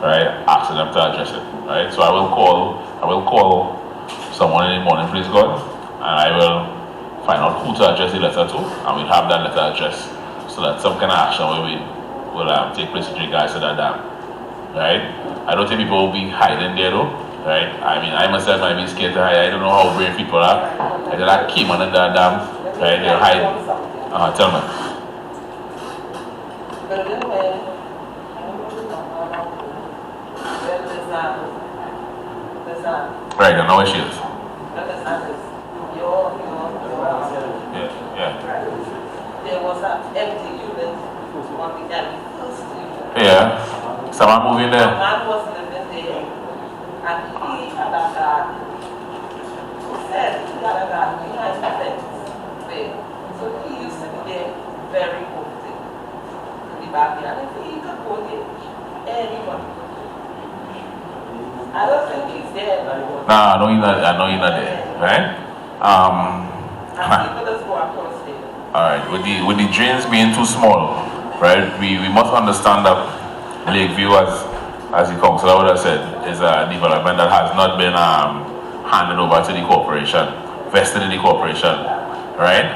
right, asking them to address it, right? So I will call someone in the morning, please God, and I will find out who to address the letter to, and we'll have that letter addressed so that some kind of action will take place with regards to that dam, right? I don't think people will be hiding there though, right? I mean, I myself might be scared to hide. I don't know how brave people are. I did that came under that dam, right? They'll hide. Tell me. Right, I know where she is. Yeah. There was an empty unit on the first unit. Yeah. Someone moving there. A man was living there and he had a garden. He said he had a garden behind the fence there. So he used to be there very often in the backyard. And he could go there, anyone. I don't think he's there. No, I know you're not there, right? And people just go across there. Alright, with the drains being too small, right? We must understand that Lakeview, as the councillor would have said, is a development that has not been handed over to the corporation, vested in the corporation, right?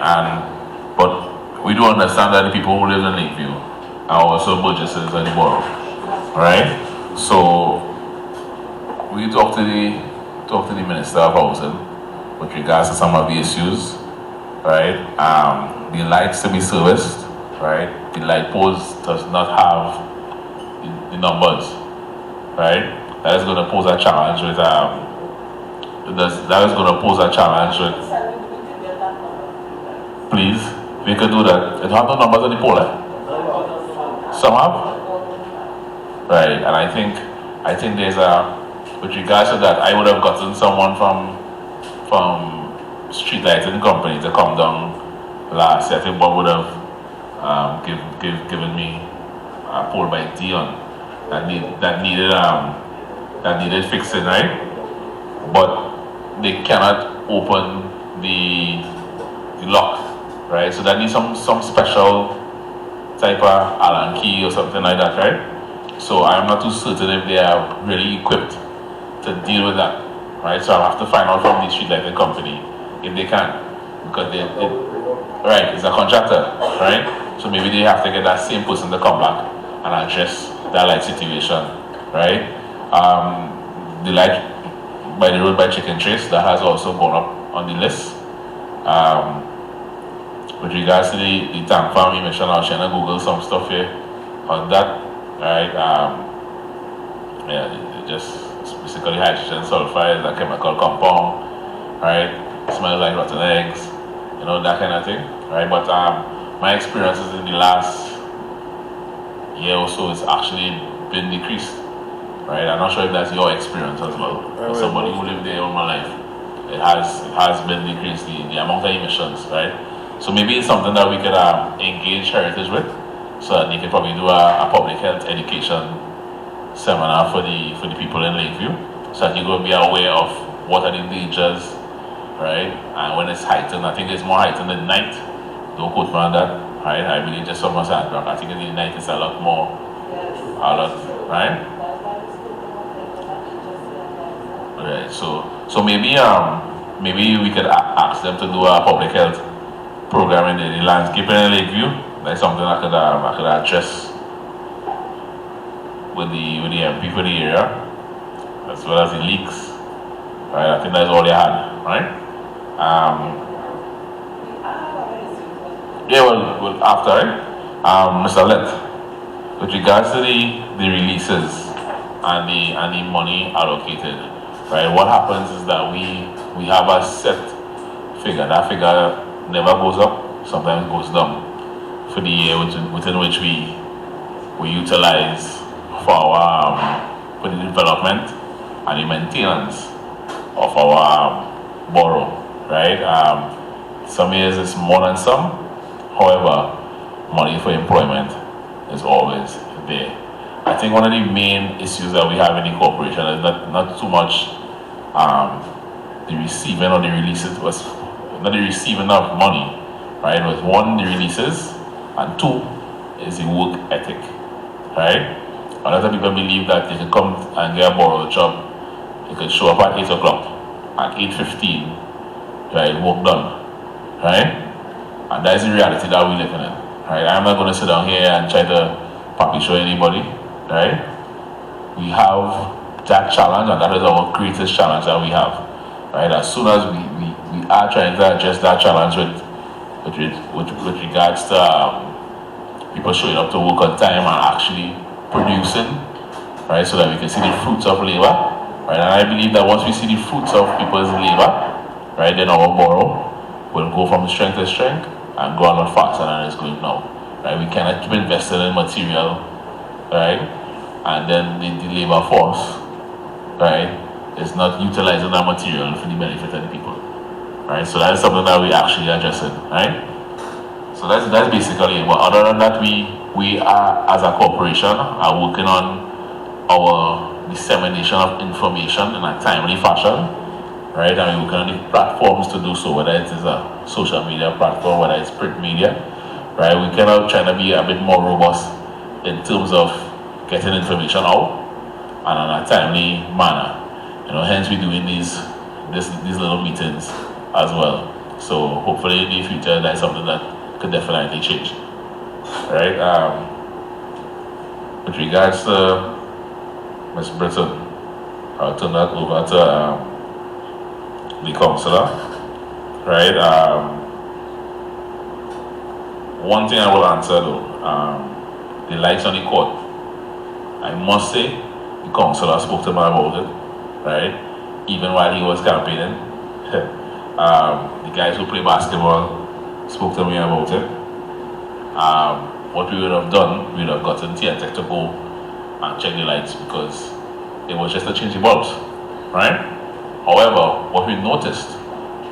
But we do understand that the people who live in Lakeview are also burgesses in the borough, right? So we talk to the Minister of Housing with regards to some of the issues, right? The lights to be serviced, right? The light post does not have the numbers, right? That is going to pose a challenge with Please, we could do that. It have no numbers on the pole. Some have, right? And I think there's with regards to that, I would have gotten someone from street lighting company to come down last year. I think Bob would have given me a pole by Dion that needed fixing, right? But they cannot open the lock, right? So that needs some special type of Allen key or something like that, right? So I'm not too certain if they are really equipped to deal with that, right? So I'll have to find out from the street lighting company if they can, because right, it's a contractor, right? So maybe they have to get that same person to come back and address that light situation, right? The light by the road by Chicken Trace, that has also gone up on the list. With regards to the tank farm, you mentioned, I was trying to Google some stuff here on that, right? Yeah, it's basically hydrogen sulfide, a chemical compound, right? Smells like rotten eggs, you know, that kind of thing, right? But my experiences in the last year or so has actually been decreased, right? I'm not sure if that's your experience as well. For somebody who lived there all my life, it has been decreased, the amount of emissions, right? So maybe it's something that we could engage Heritage with, so that they could probably do a public health education seminar for the people in Lakeview, so that you're going to be aware of what are the dangers, right? And when it's heightened, I think it's more heightened at night. Don't quote me on that, right? I believe just from I think in the night it's a lot more, right? Okay, so maybe we could ask them to do a public health program in the landscaping in Lakeview. That's something I could address with the MP for the area, as well as the leaks. Right, I think that's all they had, right? Yeah, well after, right? Mr. Lett, with regards to the releases and the money allocated, right? What happens is that we have a set figure. That figure never goes up, sometimes goes down for the year within which we utilize for the development and the maintenance of our borough, right? Some years it's more than some. However, money for employment is always there. I think one of the main issues that we have in the corporation is not too much the receiving or the releases, was not the receiving of money, right? It was one, the releases, and two is the work ethic, right? A lot of people believe that they can come and get a borough job. They can show up at 8 o'clock, at 8:15, right, work done, right? And that is the reality that we live in, right? I'm not going to sit down here and try to puppy show anybody, right? We have that challenge, and that is our greatest challenge that we have, right? As soon as we are trying to address that challenge with regards to people showing up to work on time and actually producing, right, so that we can see the fruits of labor, right? And I believe that once we see the fruits of people's labor, right, then our borough will go from strength to strength and go a lot faster than it's going now, right? We cannot keep investing in material, right, and then the labor force, right, is not utilizing that material for the benefit of the people, right? So that is something that we actually addressing, right? So that's basically it. But other than that, we are, as a corporation, are working on our dissemination of information in a timely fashion, right? And we're working on the platforms to do so, whether it is a social media platform, whether it's print media, right? We kind of trying to be a bit more robust in terms of getting information out and in a timely manner. You know, hence we're doing these little meetings as well. So hopefully in the future that's something that could definitely change, right? With regards to Ms. Britton, I'll turn that over to the councillor, right? One thing I will answer though, the lights on the court. I must say, the councillor spoke to me about it, right? Even while he was campaigning. The guys who play basketball spoke to me about it. What we would have done, we would have gotten Techier to go and check the lights because it was just to change the bulbs, right? However, what we noticed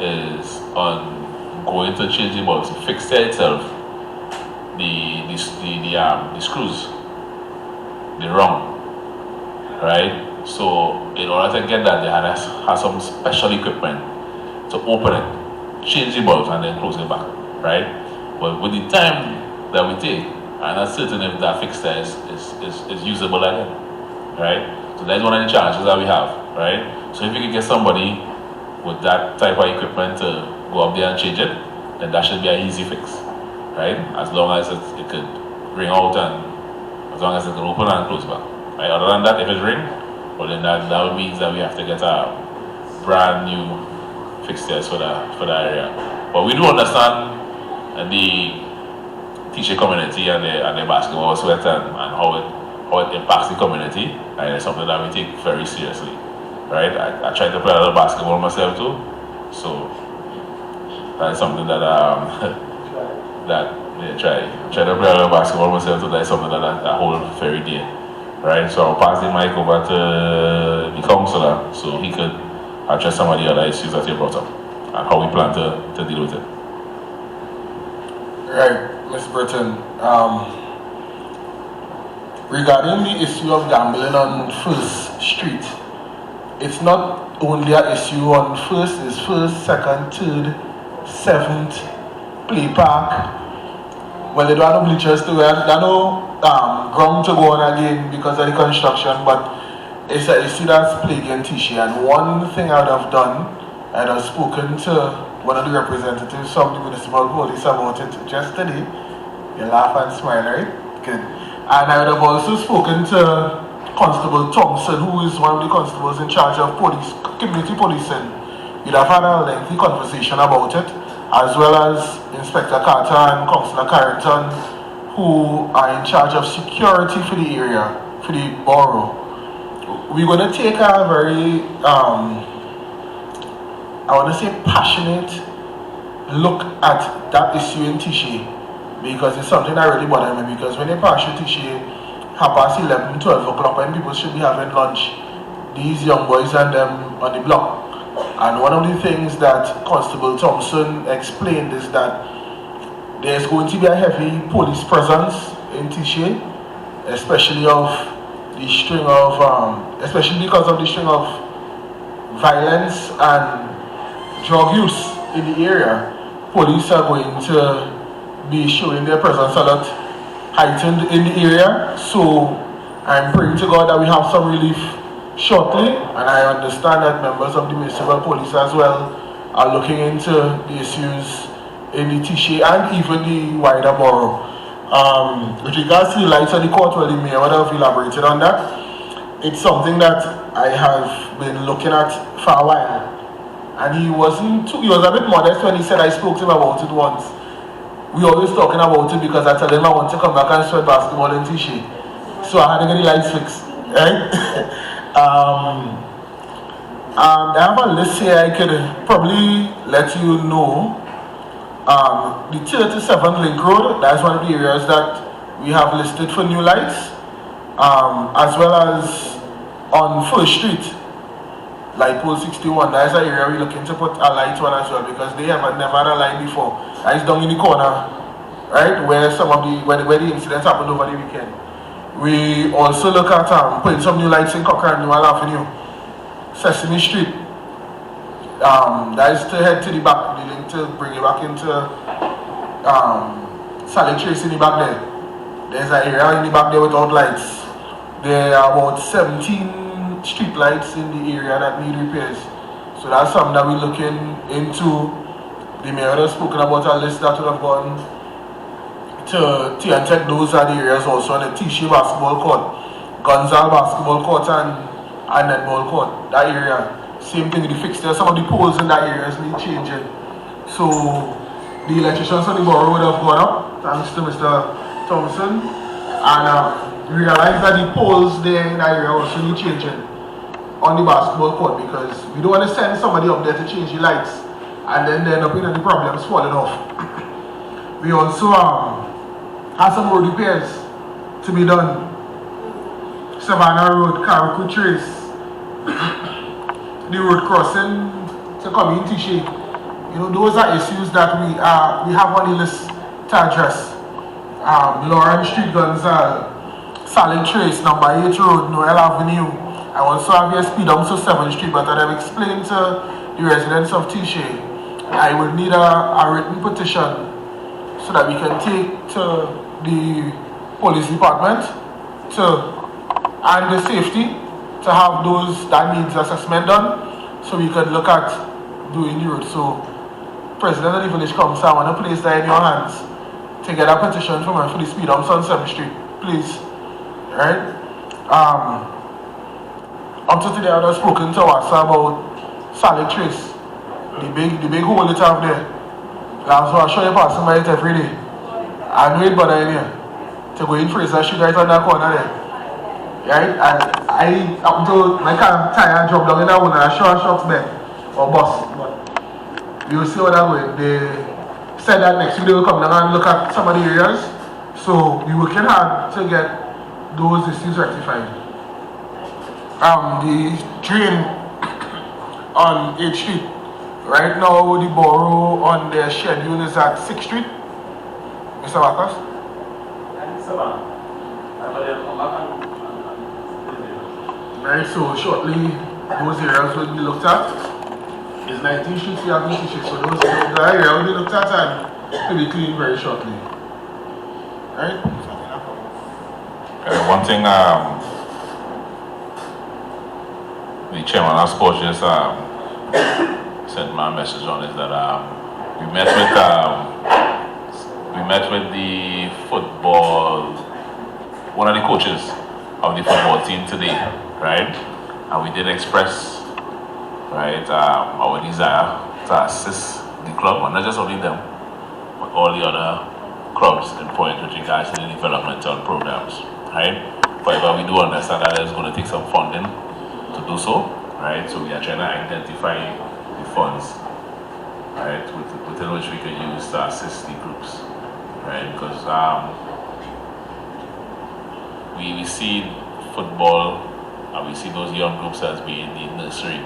is on going to change the bulbs, the fixture itself, the screws, they're wrong, right? So in order to get that, they had some special equipment to open it, change the bulbs, and then close it back, right? But with the time that we take, I'm not certain if that fixture is usable again, right? So that's one of the challenges that we have, right? So if you can get somebody with that type of equipment to go up there and change it, then that should be an easy fix, right? As long as it could ring out and as long as it can open and close back, right? Other than that, if it ring, well then that means that we have to get a brand new fixtures for that area. But we do understand the teacher community and the basketball sweat and how it impacts the community, and it's something that we take very seriously, right? I try to play a little basketball myself too, so that's something that try to play a little basketball myself too. That's something that I hold very dear, right? So I'll pass the mic over to the councillor so he could address some of the other issues that you brought up and how we plan to deal with it. Right, Ms. Britton. Regarding the issue of gambling on First Street, it's not only an issue on First, it's First, Second, Third, Seventh, Play Park. Well, they don't have no bleachers to wear, they have no ground to go on again because of the construction, but it's an issue that's plaguing Techier. And one thing I would have done, I'd have spoken to one of the representatives from the municipal police about it just today. You laugh and smile, right? Good. And I would have also spoken to Constable Thompson, who is one of the constables in charge of community policing. We'd have had a lengthy conversation about it, as well as Inspector Carter and Councillor Carrington, who are in charge of security for the area, for the borough. We're going to take a very, I want to say passionate look at that issue in Techier, because it's something that really bothers me, because when they pass through Techier, 11, 12 o'clock, when people should be having lunch, these young boys and them on the block. And one of the things that Constable Thompson explained is that there's going to be a heavy police presence in Techier, especially because of the string of violence and drug use in the area. Police are going to be showing their presence a lot heightened in the area. So I'm praying to God that we have some relief shortly, and I understand that members of the municipal police as well are looking into the issues in the Techier and even the wider borough. With regards to the lights on the court, well, the mayor would have elaborated on that. It's something that I have been looking at for a while, and he was a bit modest when he said I spoke to him about it once. We always talking about it because I told him I want to come back and sweat basketball in Techier, so I had to get the lights fixed, right? I have a list here I could probably let you know. The 37 Link Road, that's one of the areas that we have listed for new lights, as well as on First Street, light pole 61, that's an area we're looking to put a light on as well, because they have never had a light before. That's down in the corner, right, where where the incidents happened over the weekend. We also look at putting some new lights in Cochrane Newell Avenue, Sesame Street. That is to head to the back, the link to bring you back into Sally Trace in the back there. There's an area in the back there without lights. There are about 17 street lights in the area that need repairs. So that's something that we're looking into. The mayor has spoken about a list that would have gone to Techier. Those are the areas also on the Techier basketball court, Gonzal basketball court and netball court, that area. Same thing with the fixtures. Some of the poles in that area need changing. So the electricians on the borough would have gone up, thanks to Mr. Thompson, and realized that the poles there in that area also need changing on the basketball court, because we don't want to send somebody up there to change the lights and then they end up in the problems falling off. We also have some road repairs to be done. Savannah Road, Carrico Trace, the road crossing to come in Techier. Those are issues that we have on the list to address. Lawrence Street, Gonzal, Sally Trace, number 8 Road, Noel Avenue. I also have here speed up to 7th Street, but I've explained to the residents of Techier I will need a written petition so that we can take to the police department and the safety to have those that needs assessment done, so we could look at doing the road. So President of the Village Council, I want to place that in your hands to get a petition from for the speed bumps on 7th Street, please. Right? Up to today, I've spoken to us about Sally Trace, the big hole it have there. So I'll show you passing by it every day. I know it bother in here to go in Fraser Street right on that corner there. Right? I up to my car tire drop down in that one and I show a shot there or bus. But you'll see what that way. They said that next week they will come down and look at some of the areas. So we working hard to get those issues rectified. The drain on 8th Street. Right now the borough on their schedule is at 6th Street. Mr. Marcus? Right, so shortly those areas will be looked at. It's 19th Street, we have 19th Street, so those areas will be looked at and will be cleaned very shortly. Right? One thing the chairman of sports just sent my message on is that we met with the football, one of the coaches of the football team today, right? And we did express, right, our desire to assist the club, and not just only them, but all the other clubs in Point with regards to the developmental programs, right? However, we do understand that it's going to take some funding to do so, right? So we are trying to identify the funds, right, within which we can use to assist the groups, right? Because we see football and we see those young groups as being the nursery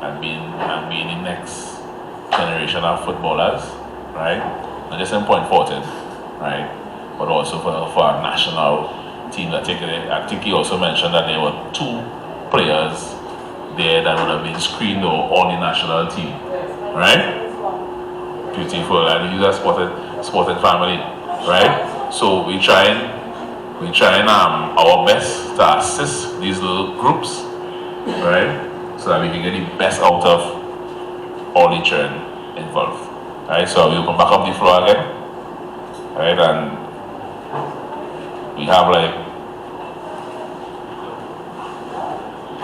and being the next generation of footballers, right? Not just in Point Fortin, right, but also for our national team. I think he also mentioned that there were 2 players there that would have been screened on the national team, right? Beautiful, and he's a sporting family, right? So we try and we're trying our best to assist these little groups, right? So that we can get the best out of all the children involved. Right, so we'll come back up the floor again. Right, and we have like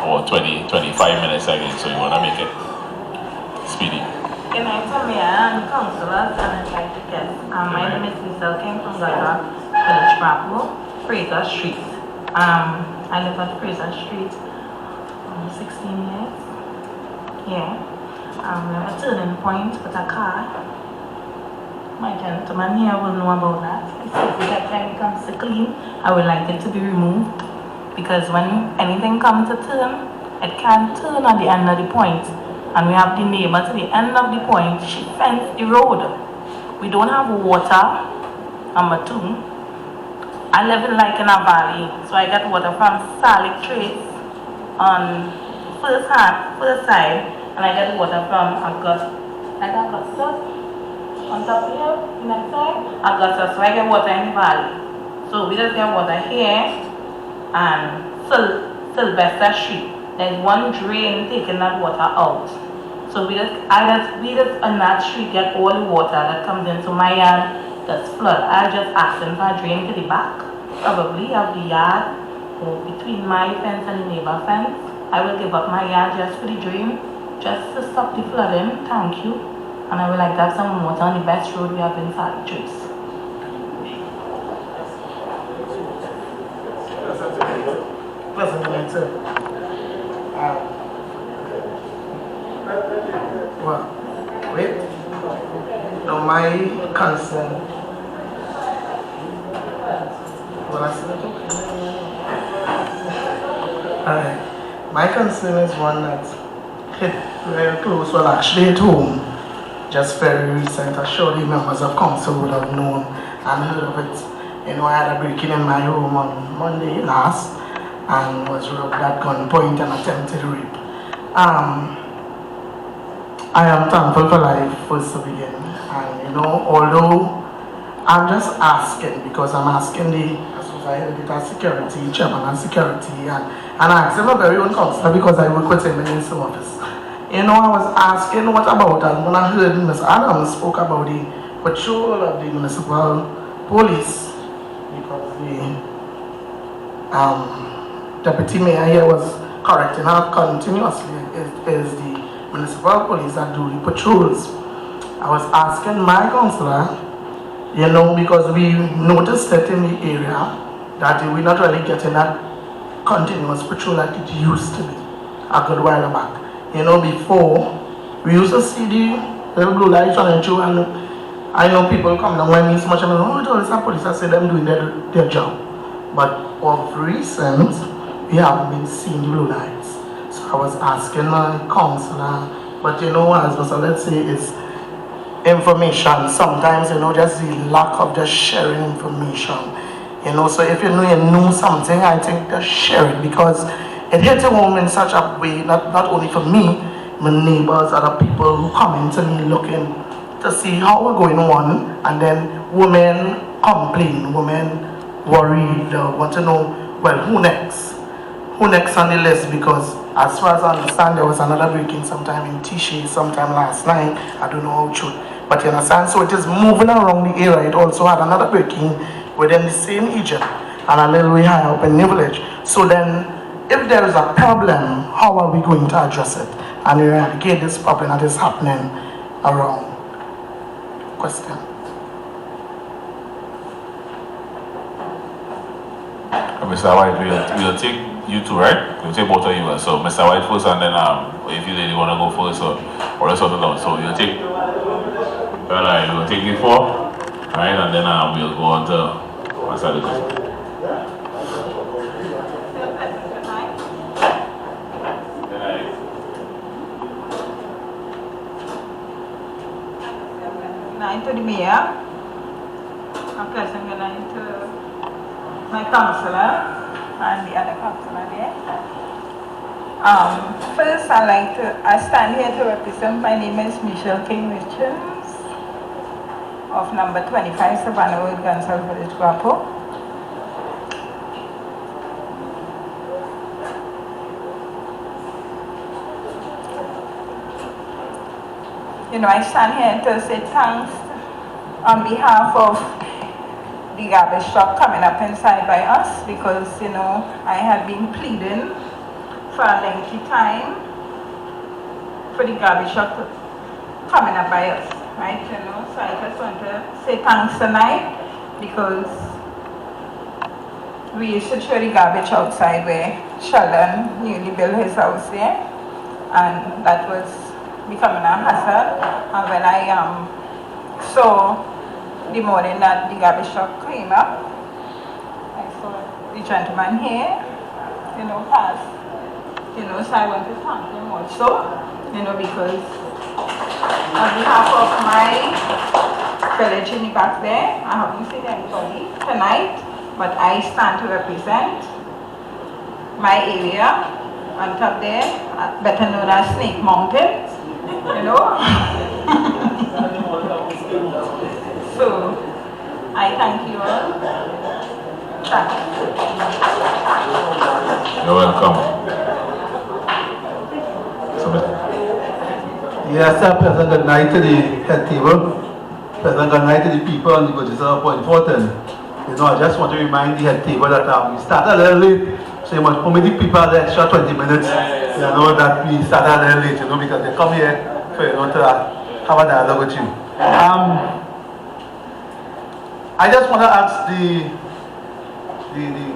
20-25 minutes again, so you wanna make it speedy. Good night to me and councillors and I'd like to guest. My name is Lisa King from Guapo, Fraser Street. I live at Fraser Street 16 years. Yeah. We have a turning point with a car. My gentleman here will know about that. If that time comes to clean, I would like it to be removed. Because when anything comes to turn, it can't turn at the end of the point. And we have the neighbor to the end of the point, she fenced the road. We don't have water, number 2. I live in like in a valley, so I get water from Salic Trace on first side, and I get water from Augustus on top here, next side, Augustus, so I get water in the valley. So we just get water here and Sylvester Street. There's one drain taking that water out. So we just on that street get all the water that comes into my yard that's flood. I just ask them for a drain to the back, probably of the yard, or between my fence and the neighbor fence. I will give up my yard just for the drain, just to stop the flooding. Thank you. And I would like to have some water on the best road we have in Sally Trace. Well, wait. Now my concern. Well, I said Alright. My concern is one that hit very close, well actually at home, just very recent. I'm sure the members of council would have known and heard of it. You know, I had a break-in in my home on Monday last and was robbed at gunpoint and attempted rape. I am thankful for life first to begin, and you know, although I'm just asking because I'm asking as soon as I heard it as security, chairman and security, and I asked him a very own councillor because I work with him in his office. You know, I was asking what about, and when I heard Mr. Adams spoke about the patrol of the municipal police, because the deputy mayor here was correcting her continuously, is the municipal police that do the patrols. I was asking my councillor, you know, because we noticed that in the area that we're not really getting that continuous patrol like it used to be a good while back. You know, before we used to see the little blue lights running through, and I know people come down when it's much, and it's a police, I say them doing their job. But of recent, we haven't been seeing the blue lights. So I was asking my councillor, but you know, as Mr. Let's say, is information. Sometimes, you know, just the lack of just sharing information. You know, so if you know something, I think just share it, because it hits home in such a way, not only for me, my neighbors, other people who come into me looking to see how we're going on, and then women complain, women worried, want to know, well, who next? Who next on the list? Because as far as I understand, there was another break-in sometime in Techier, sometime last night. I don't know how true, but you understand. So it is moving around the area. It also had another break-in within the same Egypt and a little way higher up in the village. So then, if there is a problem, how are we going to address it and eradicate this problem that is happening around? Question. Mr. White, we'll take you two, right? We'll take both of you. So Mr. White first, and then if you really want to go first, or else sort it out. So we'll take, alright, we'll take you four, right? And then we'll go on to answer the question. Good night to the mayor. A pleasant good night to my councillor and the other councillor there. First, I stand here to represent, my name is Michelle King Richards of number 25 Savannah Road, Guapo. I stand here to say thanks on behalf of the garbage truck coming up inside by us because, I had been pleading for a lengthy time for the garbage truck coming up by us, right? So I just want to say thanks tonight because we used to throw the garbage outside where Sheldon newly built his house there, and that was becoming a hassle. And when I saw the morning that the garbage truck came up, I saw the gentleman here, pass, so I want to thank him also, because on behalf of my village in the back there, I haven't seen anybody tonight, but I stand to represent my area on top there, better known as Snake Mountain, So, I thank you all. Thank you. You're welcome. Yes, sir, President, good night to the head table. President, good night to the people on the budget of Point Fortin. I just want to remind the head table that we started a little late, so you must permit the people the extra 20 minutes. That we started a little late, because they come here for to have a dialogue with you. I just want to ask the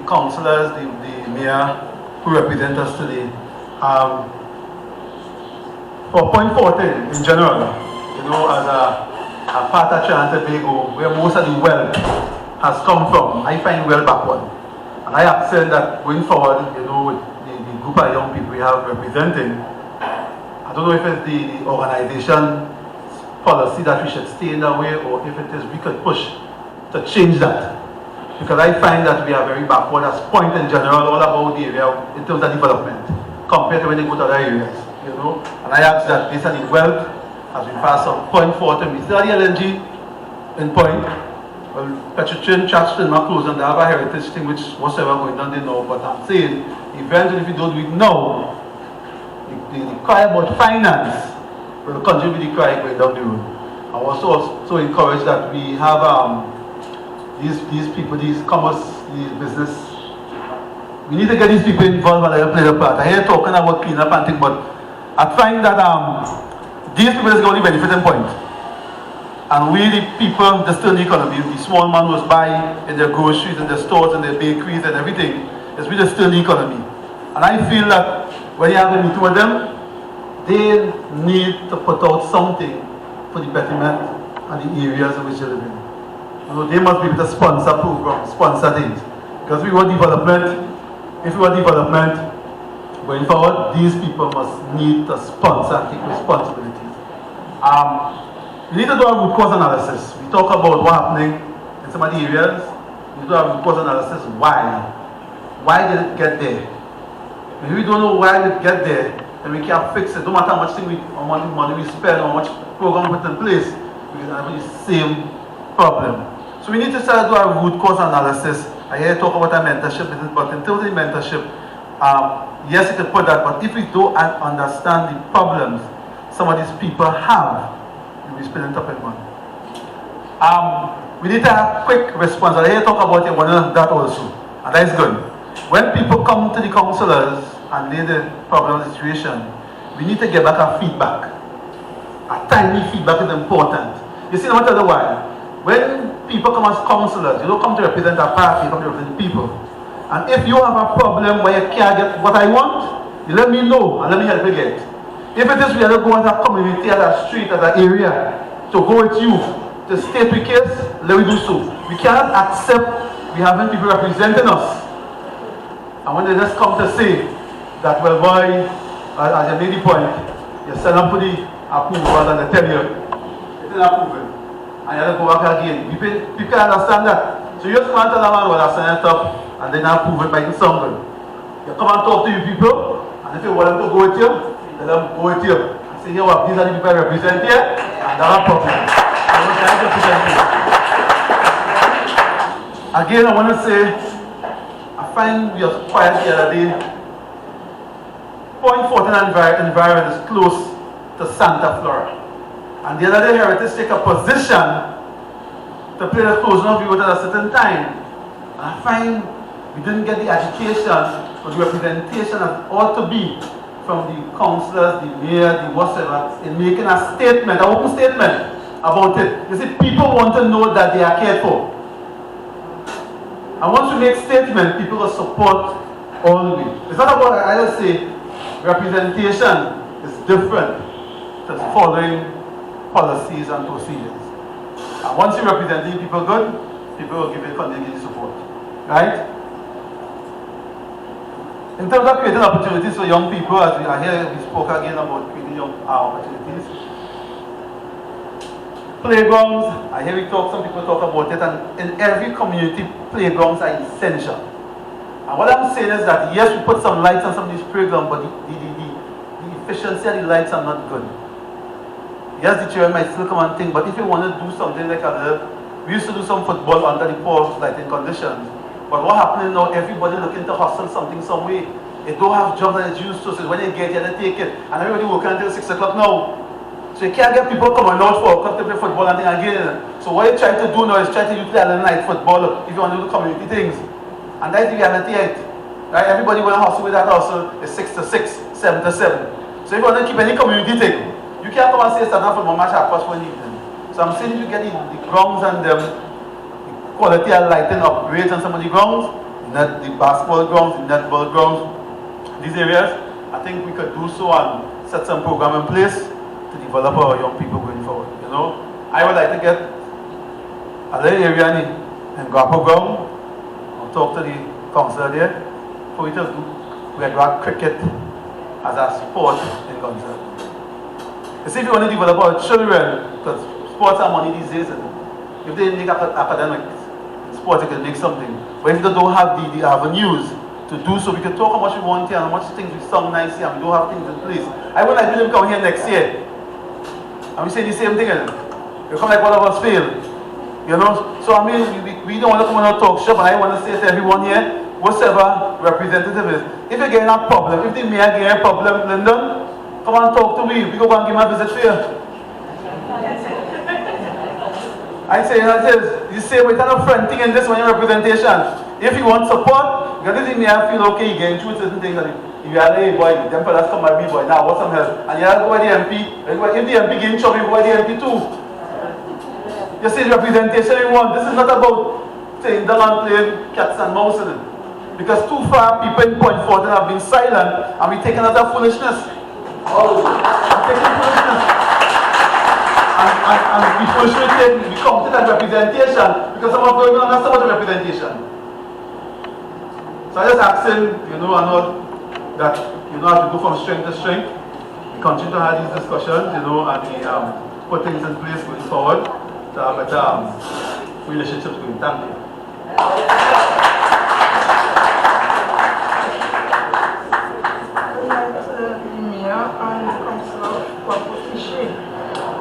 councillors, the mayor who represent us today, for Point Fortin in general, as a part of Trinidad and Tobago, where most of the wealth has come from, I find well backward. And I have said that going forward, with the group of young people we have representing, I don't know if it's the organization policy that we should stay in that way, or if it is we could push to change that. Because I find that we are very backward as Point in general, all about the area in terms of development, compared to when they go to other areas, And I ask that based on the wealth, as we pass on Point Fortin, we still have the LNG in Point. Well, Techier, Chatston, close, and they have a heritage thing which whatsoever going on, they know. But I'm saying, eventually, if you don't do it now, the cry about finance will contribute to the cry going down the road. I was also encouraged that we have these people, these commerce, these business. We need to get these people involved and let them play the part. I hear talking about cleanup and things, but I find that these people is going to benefit in Point. And we, the people, the still the economy, the small man was buying in their groceries, in their stores, in their bakeries and everything, is really still the economy. And I feel that when you have a meeting with them, they need to put out something for the betterment of the areas in which they live in. They must be able to sponsor programs, sponsor things. Because we want development. If we want development, going forward, these people must need to sponsor, take responsibility. We need to do a root cause analysis. We talk about what's happening in some of the areas. We need to do a root cause analysis. Why? Why did it get there? If we don't know why it get there, then we can't fix it. No matter how much money we spend, how much program we put in place, we can have the same problem. So we need to start to do a root cause analysis. I hear you talk about a mentorship, but in terms of mentorship, yes, you can put that, but if we don't understand the problems some of these people have, we'll be spending top in money. We need to have quick response. I hear you talk about that also, and that is good. When people come to the councillors and lay the problem situation, we need to get back our feedback. A timely feedback is important. You see, no matter why, when people come as councillors, you don't come to represent a party, you come to represent people. And if you have a problem where you can't get what I want, you let me know and let me help you get. If it is we have to go as a community, as a street, as an area, to go with you, to state the case, let me do so. We cannot accept we having people representing us. And when they just come to say that, well, boy, as you made the point, you send up for the approval and they tell you, it's an approval. And you have to go back again. People can understand that. So you just want to tell a man, well, I send it up, and then approve it by the somebody. You come and talk to your people, and if you want them to go with you, let them go with you. And say, here, these are the people I represent here, and there are problems. Again, I want to say, I find we are quiet the other day. Point Fortin environment is close to Santa Flora. And the other day, Heritage take a position to play the closing of vote at a certain time. And I find we didn't get the education or the representation that ought to be from the councillors, the mayor, the whatever, in making a statement, an open statement about it. You see, people want to know that they are cared for. And once you make statement, people will support all the way. It's not about, I just say, representation is different to following policies and procedures. And once you're representing people good, people will continue to support. Right? In terms of creating opportunities for young people, as we are here, we spoke again about creating opportunities. Playgrounds, I hear some people talk about it, and in every community, playgrounds are essential. And what I'm saying is that yes, we put some lights on some of these playgrounds, but the efficiency of the lights are not good. Yes, the children might still come and think, but if you want to do something like we used to do some football under the poor lighting conditions. But what happening now, everybody looking to hustle something some way. They don't have jobs that it's used to, so when they get here, they take it. And everybody working until 6 o'clock now. So you can't get people coming out for to play football and thing again. So what you try to do now is try to utilize the night football if you want to do the community things. And that's the reality, right? Everybody want to hustle with that hustle is 6 to 6, 7 to 7. So if you want to keep any community thing, you can't come and say stand up for match at first one evening. So I'm saying you get the grounds and the quality of lighting upgrades on some of the grounds, the basketball grounds, the netball grounds, these areas. I think we could do so and set some program in place to develop our young people going forward. You know, I would like to get a little area in Guapo ground. I'll talk to the councillor there for we to do regular cricket as a sport in concert. You see, if you want to develop our children, because sports are money these days, if they make academics, sports they can make something. But if they don't have the avenues to do so, we can talk how much we want here and how much things we sung nicely and we don't have things in place. I would like them come here next year. And we say the same thing. You come like one of us fail. You know? So I mean, we don't want to come on a talk shop, and I want to say to everyone here, whatever representative is, if you're getting a problem, if the mayor getting a problem, Lyndon, come and talk to me. We go and give my visit for you. I say, you say, we're kind of fronting in this one representation. If you want support, because if you feel okay, you get through certain things, and if you are hey boy, them fellas come by me, boy, now what's some help? And you have to go by the MP. If the MP getting trouble, you go by the MP too. You see, representation you want. This is not about saying down and playing cats and mouse in it. Because too far, people in Point Fortin have been silent, and we taking out that foolishness. And we should take the competent representation because some of going on that's about the representation. So I just ask him, you know, I know that you know how to go from strength to strength. We continue to have these discussions, you know, and we put things in place going forward to have better relationships going. Thank you.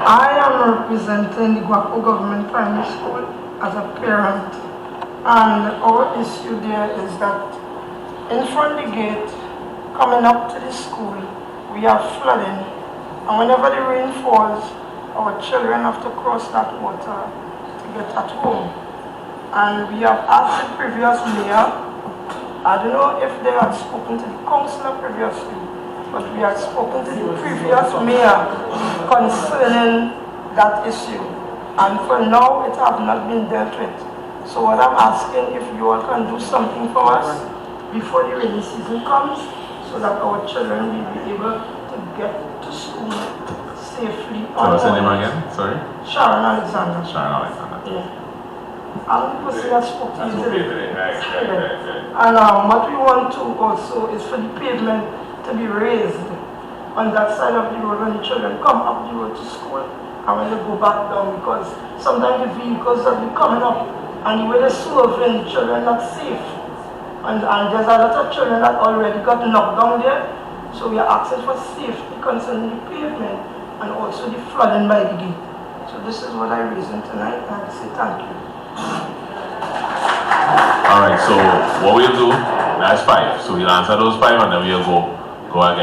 I am representing the Guapo Government Primary School as a parent, and our issue there is that in front of the gate, coming up to the school, we have flooding, and whenever the rain falls, our children have to cross that water to get at home. And we have asked the previous mayor, I don't know if they had spoken to the councillor previously, but we had spoken to the previous mayor concerning that issue. And for now, it has not been dealt with. So what I'm asking, if you all can do something for us before the rainy season comes, so that our children will be able to get to school safely. What's your name again? Sorry? Sharon Alexander. Sharon Alexander. Yeah. I'm the person that spoke to you today. Right. And what we want to also is for the pavement to be raised on that side of the road when the children come up the road to school and when they go back down, because sometimes the vehicles will be coming up and the way they swerving, the children not safe. And there's a lot of children that already got knocked down there, so we are asking for safety concerning the pavement and also the flooding by the gate. So this is what I reasoned tonight, and I say thank you. Alright, so what we'll do, that's 5. So we'll answer those 5 and then we'll go again.